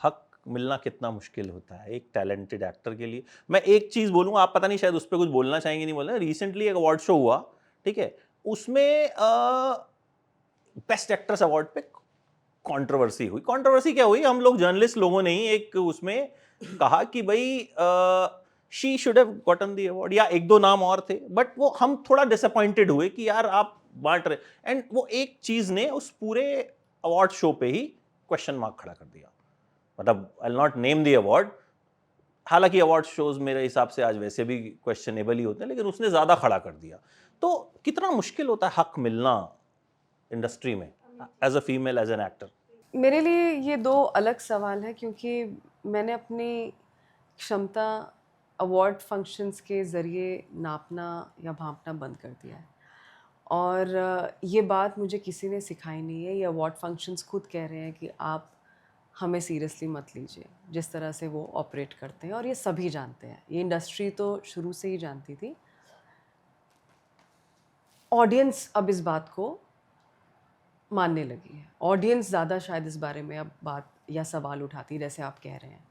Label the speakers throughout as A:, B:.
A: हक मिलना कितना मुश्किल होता है एक टैलेंटेड एक्टर के लिए। मैं एक चीज़ बोलूँगा, आप पता नहीं शायद उस पे कुछ बोलना चाहेंगे नहीं बोलना, रिसेंटली एक अवार्ड शो हुआ, ठीक है? उसमें बेस्ट एक्ट्रेस अवार्ड पे कंट्रोवर्सी हुई। कंट्रोवर्सी क्या हुई, हम लोग जर्नलिस्ट लोगों ने ही एक उसमें कहा कि भई she should have gotten the award, या एक दो नाम और थे, बट वो हम थोड़ा डिसअपॉइंटेड हुए कि यार आप बांट रहे, एंड वो एक चीज ने उस पूरे अवार्ड शो पे ही क्वेश्चन मार्क खड़ा कर दिया। मतलब I will not name the award, हालांकि अवार्ड शोज मेरे हिसाब से आज वैसे भी क्वेश्चनेबल ही होते हैं, लेकिन उसने ज्यादा खड़ा कर दिया। तो कितना मुश्किल होता है हक मिलना इंडस्ट्री में as a female, as an actor.
B: मेरे लिए ये दो अलग सवाल है, क्योंकि मैंने अपनी क्षमता अवार्ड फंक्शंस के ज़रिए नापना या भांपना बंद कर दिया है। और ये बात मुझे किसी ने सिखाई नहीं है। ये अवार्ड फंक्शंस खुद कह रहे हैं कि आप हमें सीरियसली मत लीजिए, जिस तरह से वो ऑपरेट करते हैं। और ये सभी जानते हैं, ये इंडस्ट्री तो शुरू से ही जानती थी। ऑडियंस अब इस बात को मानने लगी है। ऑडियंस ज़्यादा शायद इस बारे में अब बात या सवाल उठाती है, जैसे आप कह रहे हैं।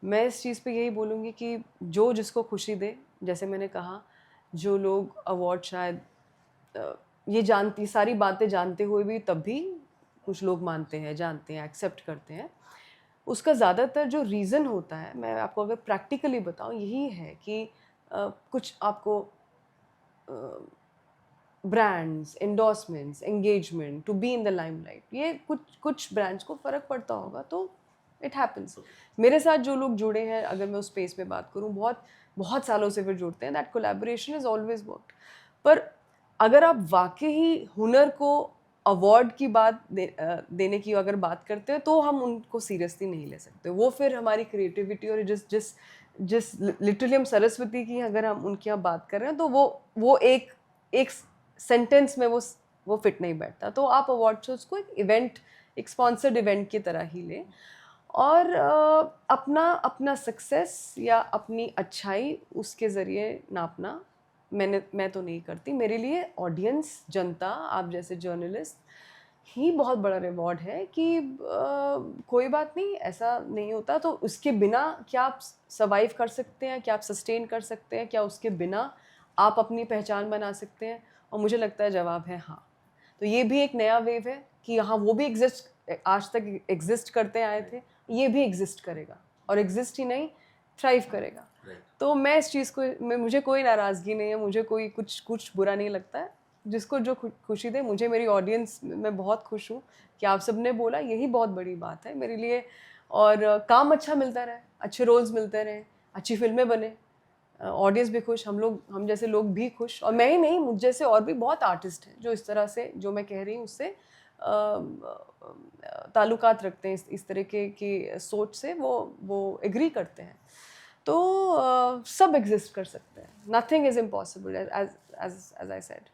B: मैं इस चीज़ पे यही बोलूँगी कि जो जिसको खुशी दे, जैसे मैंने कहा, जो लोग अवार्ड शायद ये जानती सारी बातें जानते हुए भी तब भी कुछ लोग मानते हैं, जानते हैं, एक्सेप्ट करते हैं, उसका ज़्यादातर जो रीज़न होता है, मैं आपको अगर प्रैक्टिकली बताऊँ, यही है कि कुछ आपको brands, endorsements, engagement, to be in the limelight, ये कुछ कुछ ब्रांड्स को फ़र्क पड़ता होगा, तो इट हैपेंस। मेरे साथ जो लोग जुड़े हैं, अगर मैं उस स्पेस में बात करूँ, बहुत बहुत सालों से फिर जुड़ते हैं, that collaboration is always worked. पर अगर आप वाकई ही हुनर को अवार्ड की देने की अगर बात करते हैं, तो हम उनको सीरियसली नहीं ले सकते। वो फिर हमारी क्रिएटिविटी और जिस जिस जिस लिटरली हम सरस्वती की अगर हम उनकी यहाँ बात कर रहे हैं, तो वो एक एक सेंटेंस में वो फिट नहीं बैठता। तो आप अवार्ड शोज को एक इवेंट, एक स्पॉन्सर्ड इवेंट की तरह ही लें, और अपना अपना सक्सेस या अपनी अच्छाई उसके ज़रिए नापना मैं तो नहीं करती। मेरे लिए ऑडियंस, जनता, आप जैसे जर्नलिस्ट ही बहुत बड़ा रिवॉर्ड है कि कोई बात नहीं, ऐसा नहीं होता तो उसके बिना क्या आप सर्वाइव कर सकते हैं, क्या आप सस्टेन कर सकते हैं, क्या उसके बिना आप अपनी पहचान बना सकते हैं? और मुझे लगता है जवाब है हाँ। तो ये भी एक नया वेव है कि हाँ, वो भी आज तक एग्जिस्ट करते आए थे, ये भी एग्जिस्ट करेगा, और एग्जिस्ट ही नहीं, थ्राइव करेगा। तो मैं इस चीज़ को मुझे कोई नाराज़गी नहीं है, मुझे कोई कुछ बुरा नहीं लगता है। जिसको जो खुशी दे। मुझे मेरी ऑडियंस, मैं बहुत खुश हूँ कि आप सबने बोला, यही बहुत बड़ी बात है मेरे लिए। और काम अच्छा मिलता रहे, अच्छे रोल्स मिलते रहें, अच्छी फिल्में बने, ऑडियंस भी खुश, हम जैसे लोग भी खुश। और मैं ही नहीं, मुझ जैसे और भी बहुत आर्टिस्ट हैं जो इस तरह से, जो मैं कह रही हूँ उससे ताल्लुकात रखते हैं, इस तरीके की सोच से वो एग्री करते हैं। तो सब एग्जिस्ट कर सकते हैं, nothing is impossible, as I said.